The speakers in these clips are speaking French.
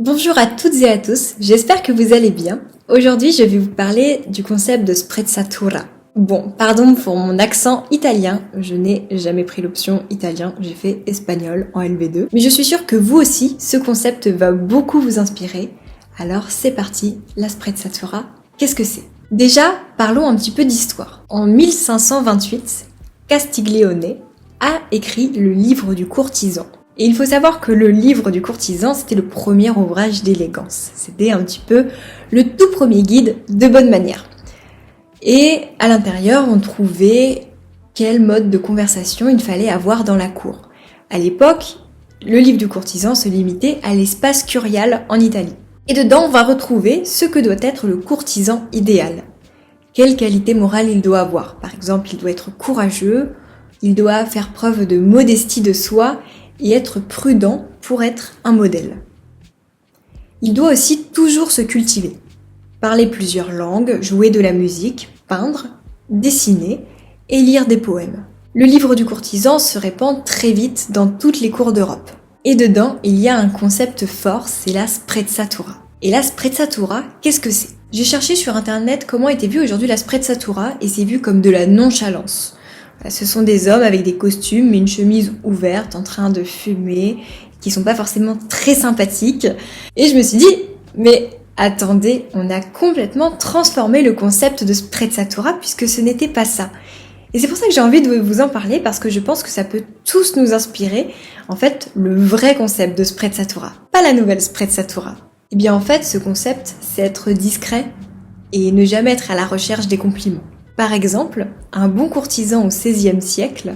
Bonjour à toutes et à tous, j'espère que vous allez bien. Aujourd'hui, je vais vous parler du concept de sprezzatura. Bon, pardon pour mon accent italien, je n'ai jamais pris l'option italien, j'ai fait espagnol en LV2. Mais je suis sûre que vous aussi, ce concept va beaucoup vous inspirer. Alors c'est parti, la sprezzatura, qu'est-ce que c'est? Déjà, parlons un petit peu d'histoire. En 1528, Castiglione a écrit le livre du courtisan. Et il faut savoir que le livre du courtisan, c'était le premier ouvrage d'élégance. C'était un petit peu le tout premier guide de bonne manière. Et à l'intérieur, on trouvait quel mode de conversation il fallait avoir dans la cour. À l'époque, le livre du courtisan se limitait à l'espace curial en Italie. Et dedans, on va retrouver ce que doit être le courtisan idéal. Quelle qualité morale il doit avoir. Par exemple, il doit être courageux, il doit faire preuve de modestie de soi et être prudent pour être un modèle. Il doit aussi toujours se cultiver, parler plusieurs langues, jouer de la musique, peindre, dessiner et lire des poèmes. Le livre du courtisan se répand très vite dans toutes les cours d'Europe. Et dedans, il y a un concept fort, c'est la sprezzatura. Et la sprezzatura, qu'est-ce que c'est? J'ai cherché sur internet comment était vue aujourd'hui la sprezzatura et c'est vu comme de la nonchalance. Ce sont des hommes avec des costumes et une chemise ouverte en train de fumer, qui sont pas forcément très sympathiques. Et je me suis dit, mais attendez, on a complètement transformé le concept de sprezzatura puisque ce n'était pas ça. Et c'est pour ça que j'ai envie de vous en parler parce que je pense que ça peut tous nous inspirer. En fait, le vrai concept de sprezzatura, pas la nouvelle sprezzatura. Eh bien en fait, ce concept, c'est être discret et ne jamais être à la recherche des compliments. Par exemple, un bon courtisan au XVIe siècle,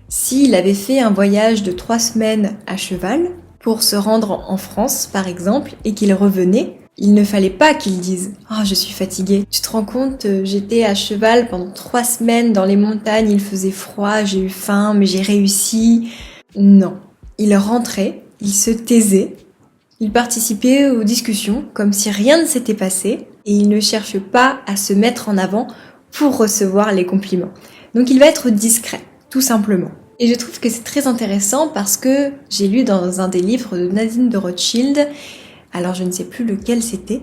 s'il avait fait un voyage de 3 semaines à cheval pour se rendre en France, par exemple, et qu'il revenait, il ne fallait pas qu'il dise « Oh, je suis fatigué. Tu te rends compte, j'étais à cheval pendant 3 semaines dans les montagnes, il faisait froid, j'ai eu faim, mais j'ai réussi. » Non. Il rentrait, il se taisait, il participait aux discussions comme si rien ne s'était passé et il ne cherche pas à se mettre en avant pour recevoir les compliments. Donc il va être discret, tout simplement. Et je trouve que c'est très intéressant parce que j'ai lu dans un des livres de Nadine de Rothschild, alors je ne sais plus lequel c'était,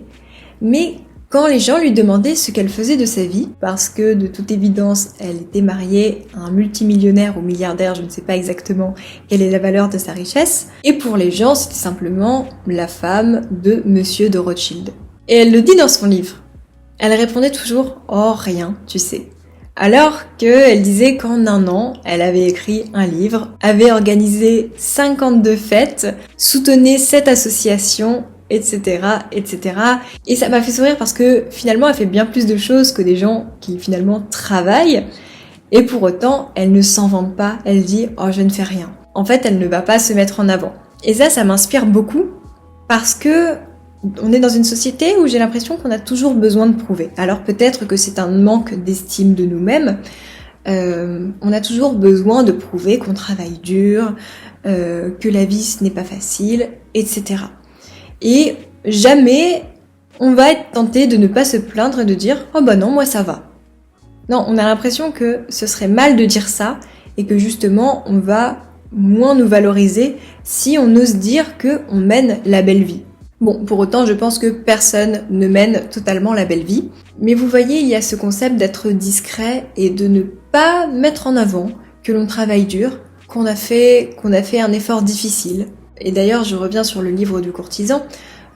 mais quand les gens lui demandaient ce qu'elle faisait de sa vie, parce que de toute évidence elle était mariée à un multimillionnaire ou milliardaire, je ne sais pas exactement quelle est la valeur de sa richesse, et pour les gens c'était simplement la femme de Monsieur de Rothschild. Et elle le dit dans son livre. Elle répondait toujours « Oh, rien, tu sais ». Alors qu'elle disait qu'en 1 an, elle avait écrit un livre, avait organisé 52 fêtes, soutenait 7 associations, etc., etc. Et ça m'a fait sourire parce que finalement, elle fait bien plus de choses que des gens qui finalement travaillent. Et pour autant, elle ne s'en vante pas, elle dit « Oh, je ne fais rien ». En fait, elle ne va pas se mettre en avant. Et ça m'inspire beaucoup parce que on est dans une société où j'ai l'impression qu'on a toujours besoin de prouver. Alors peut-être que c'est un manque d'estime de nous-mêmes. On a toujours besoin de prouver qu'on travaille dur, que la vie ce n'est pas facile, etc. Et jamais on va être tenté de ne pas se plaindre et de dire « Oh bah non, moi ça va ». Non, on a l'impression que ce serait mal de dire ça et que justement on va moins nous valoriser si on ose dire qu'on mène la belle vie. Bon, pour autant, je pense que personne ne mène totalement la belle vie. Mais vous voyez, il y a ce concept d'être discret et de ne pas mettre en avant que l'on travaille dur, qu'on a fait un effort difficile. Et d'ailleurs, je reviens sur le livre du courtisan.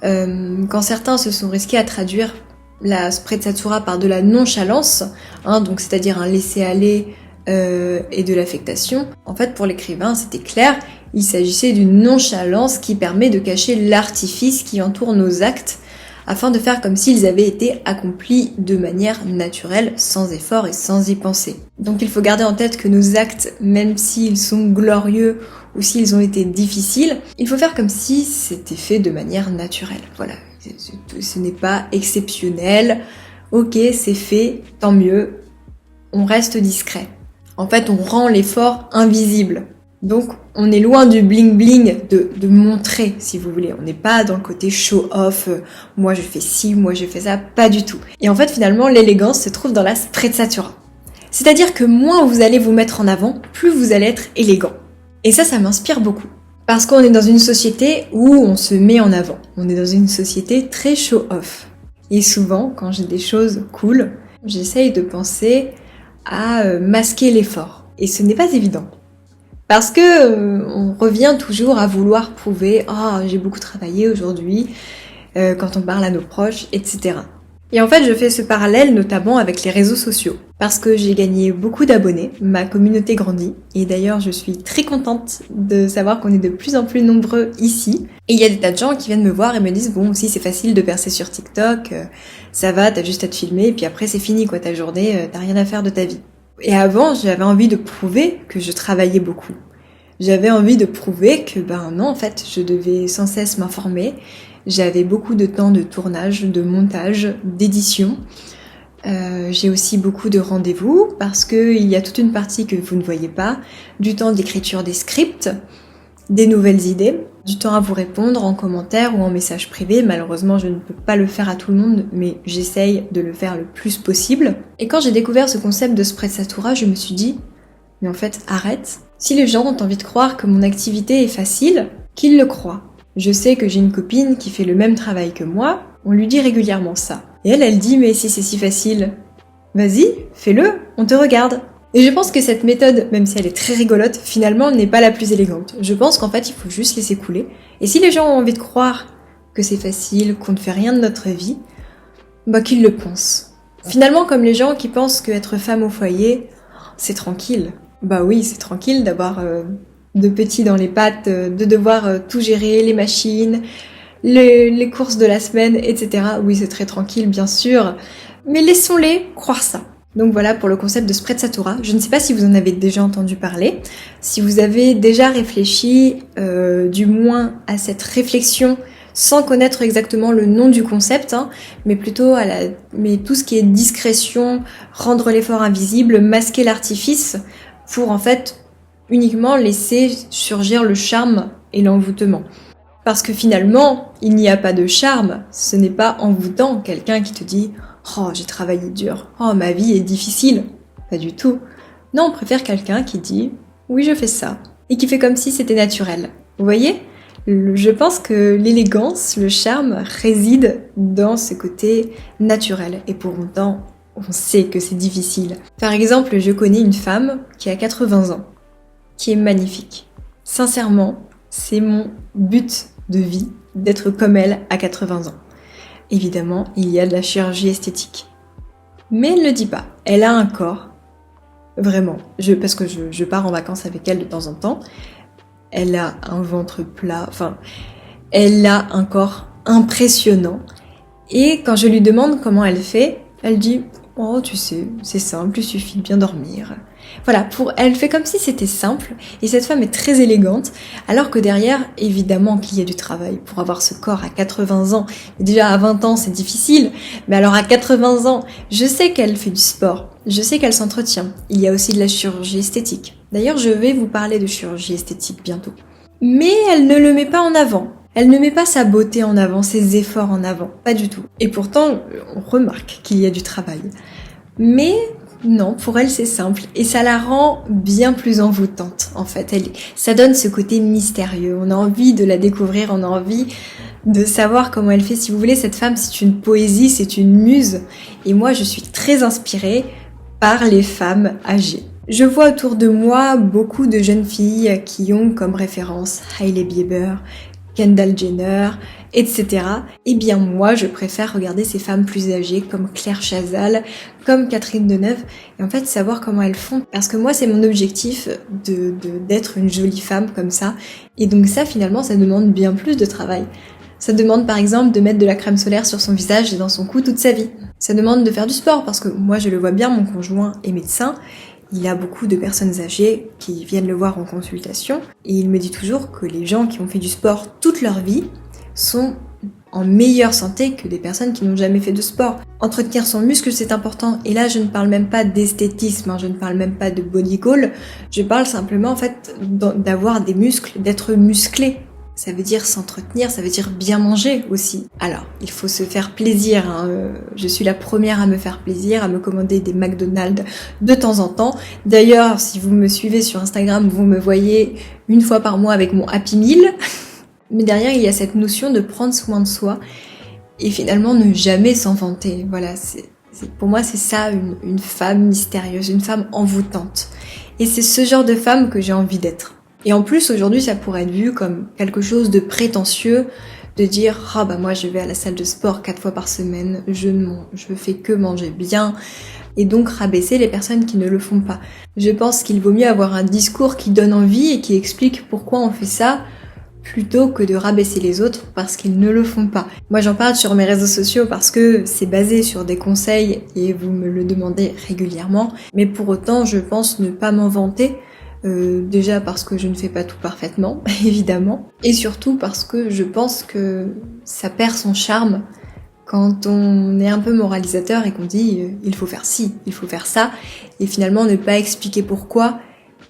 Quand certains se sont risqués à traduire la sprezzatura par de la nonchalance, donc c'est-à-dire un laisser-aller et de l'affectation, en fait, pour l'écrivain, c'était clair. Il s'agissait d'une nonchalance qui permet de cacher l'artifice qui entoure nos actes afin de faire comme s'ils avaient été accomplis de manière naturelle, sans effort et sans y penser. Donc il faut garder en tête que nos actes, même s'ils sont glorieux ou s'ils ont été difficiles, il faut faire comme si c'était fait de manière naturelle. Voilà, ce n'est pas exceptionnel, ok, c'est fait, tant mieux, on reste discret. En fait, on rend l'effort invisible. Donc, on est loin du bling-bling de montrer, si vous voulez. On n'est pas dans le côté show-off, moi je fais ci, moi je fais ça, pas du tout. Et en fait, finalement, l'élégance se trouve dans la sprezzatura. C'est-à-dire que moins vous allez vous mettre en avant, plus vous allez être élégant. Et ça m'inspire beaucoup. Parce qu'on est dans une société où on se met en avant. On est dans une société très show-off. Et souvent, quand j'ai des choses cool, j'essaye de penser à masquer l'effort. Et ce n'est pas évident. Parce que on revient toujours à vouloir prouver « Ah, j'ai beaucoup travaillé aujourd'hui », quand on parle à nos proches, etc. Et en fait, je fais ce parallèle notamment avec les réseaux sociaux. Parce que j'ai gagné beaucoup d'abonnés, ma communauté grandit. Et d'ailleurs, je suis très contente de savoir qu'on est de plus en plus nombreux ici. Et il y a des tas de gens qui viennent me voir et me disent « Bon, si c'est facile de percer sur TikTok, ça va, t'as juste à te filmer, et puis après c'est fini quoi, ta journée, t'as rien à faire de ta vie. » Et avant, j'avais envie de prouver que je travaillais beaucoup. J'avais envie de prouver que non, en fait, je devais sans cesse m'informer. J'avais beaucoup de temps de tournage, de montage, d'édition. J'ai aussi beaucoup de rendez-vous parce qu'il y a toute une partie que vous ne voyez pas, du temps d'écriture des scripts, des nouvelles idées, du temps à vous répondre en commentaire ou en message privé. Malheureusement, je ne peux pas le faire à tout le monde, mais j'essaye de le faire le plus possible. Et quand j'ai découvert ce concept de sprezzatura, je me suis dit, mais en fait, arrête. Si les gens ont envie de croire que mon activité est facile, qu'ils le croient. Je sais que j'ai une copine qui fait le même travail que moi, on lui dit régulièrement ça. Et elle dit, mais si c'est si facile, vas-y, fais-le, on te regarde. Et je pense que cette méthode, même si elle est très rigolote, finalement n'est pas la plus élégante. Je pense qu'en fait, il faut juste laisser couler. Et si les gens ont envie de croire que c'est facile, qu'on ne fait rien de notre vie, qu'ils le pensent. Finalement, comme les gens qui pensent qu'être femme au foyer, c'est tranquille. Oui, c'est tranquille d'avoir de petits dans les pattes, de devoir tout gérer, les machines, les courses de la semaine, etc. Oui, c'est très tranquille, bien sûr. Mais laissons-les croire ça. Donc voilà pour le concept de sprezzatura. Je ne sais pas si vous en avez déjà entendu parler, si vous avez déjà réfléchi du moins à cette réflexion sans connaître exactement le nom du concept, mais plutôt mais tout ce qui est discrétion, rendre l'effort invisible, masquer l'artifice pour en fait uniquement laisser surgir le charme et l'envoûtement. Parce que finalement, il n'y a pas de charme, ce n'est pas envoûtant quelqu'un qui te dit « Oh, j'ai travaillé dur, oh, ma vie est difficile ». Pas du tout. Non, on préfère quelqu'un qui dit « Oui, je fais ça » et qui fait comme si c'était naturel. Vous voyez ? Je pense que l'élégance, le charme réside dans ce côté naturel. Et pour autant, on sait que c'est difficile. Par exemple, je connais une femme qui a 80 ans, qui est magnifique. Sincèrement, c'est mon but de vie d'être comme elle à 80 ans. Évidemment, il y a de la chirurgie esthétique. Mais elle ne le dit pas. Elle a un corps, vraiment, parce que je pars en vacances avec elle de temps en temps. Elle a un ventre plat, elle a un corps impressionnant. Et quand je lui demande comment elle fait, elle dit « Oh, tu sais, c'est simple, il suffit de bien dormir. » Voilà, elle fait comme si c'était simple, et cette femme est très élégante, alors que derrière, évidemment qu'il y a du travail pour avoir ce corps à 80 ans. Et déjà à 20 ans, c'est difficile, mais alors à 80 ans, je sais qu'elle fait du sport, je sais qu'elle s'entretient. Il y a aussi de la chirurgie esthétique. D'ailleurs, je vais vous parler de chirurgie esthétique bientôt. Mais elle ne le met pas en avant. Elle ne met pas sa beauté en avant, ses efforts en avant, pas du tout. Et pourtant, on remarque qu'il y a du travail. Mais non, pour elle c'est simple et ça la rend bien plus envoûtante en fait. Ça donne ce côté mystérieux, on a envie de la découvrir, on a envie de savoir comment elle fait. Si vous voulez, cette femme c'est une poésie, c'est une muse et moi je suis très inspirée par les femmes âgées. Je vois autour de moi beaucoup de jeunes filles qui ont comme référence Hailey Bieber, Kendall Jenner, etc. Eh bien moi, je préfère regarder ces femmes plus âgées comme Claire Chazal, comme Catherine Deneuve, et en fait savoir comment elles font. Parce que moi, c'est mon objectif d'être une jolie femme comme ça. Et donc ça, finalement, ça demande bien plus de travail. Ça demande par exemple de mettre de la crème solaire sur son visage et dans son cou toute sa vie. Ça demande de faire du sport, parce que moi, je le vois bien, mon conjoint est médecin. Il a beaucoup de personnes âgées qui viennent le voir en consultation et il me dit toujours que les gens qui ont fait du sport toute leur vie sont en meilleure santé que des personnes qui n'ont jamais fait de sport. Entretenir son muscle, c'est important. Et là, je ne parle même pas d'esthétisme, je ne parle même pas de body goal. Je parle simplement en fait d'avoir des muscles, d'être musclé. Ça veut dire s'entretenir, ça veut dire bien manger aussi. Alors, il faut se faire plaisir, hein. Je suis la première à me faire plaisir, à me commander des McDonald's de temps en temps. D'ailleurs, si vous me suivez sur Instagram, vous me voyez une fois par mois avec mon Happy Meal. Mais derrière, il y a cette notion de prendre soin de soi et finalement ne jamais s'en vanter. Voilà, pour moi, c'est ça une femme mystérieuse, une femme envoûtante. Et c'est ce genre de femme que j'ai envie d'être. Et en plus, aujourd'hui, ça pourrait être vu comme quelque chose de prétentieux, de dire « Ah bah moi, je vais à la salle de sport 4 fois par semaine, je fais que manger bien », et donc rabaisser les personnes qui ne le font pas. Je pense qu'il vaut mieux avoir un discours qui donne envie et qui explique pourquoi on fait ça, plutôt que de rabaisser les autres parce qu'ils ne le font pas. Moi, j'en parle sur mes réseaux sociaux parce que c'est basé sur des conseils et vous me le demandez régulièrement, mais pour autant, je pense ne pas m'en vanter. Déjà parce que je ne fais pas tout parfaitement, évidemment, et surtout parce que je pense que ça perd son charme quand on est un peu moralisateur et qu'on dit il faut faire ci, il faut faire ça, et finalement ne pas expliquer pourquoi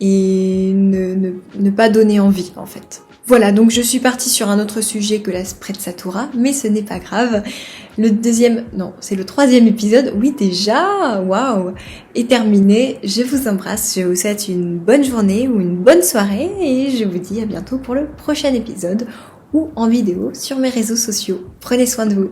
et ne pas donner envie en fait. Voilà, donc je suis partie sur un autre sujet que la sprezzatura, mais ce n'est pas grave. C'est le 3e épisode, oui déjà, waouh, est terminé. Je vous embrasse, je vous souhaite une bonne journée ou une bonne soirée et je vous dis à bientôt pour le prochain épisode ou en vidéo sur mes réseaux sociaux. Prenez soin de vous.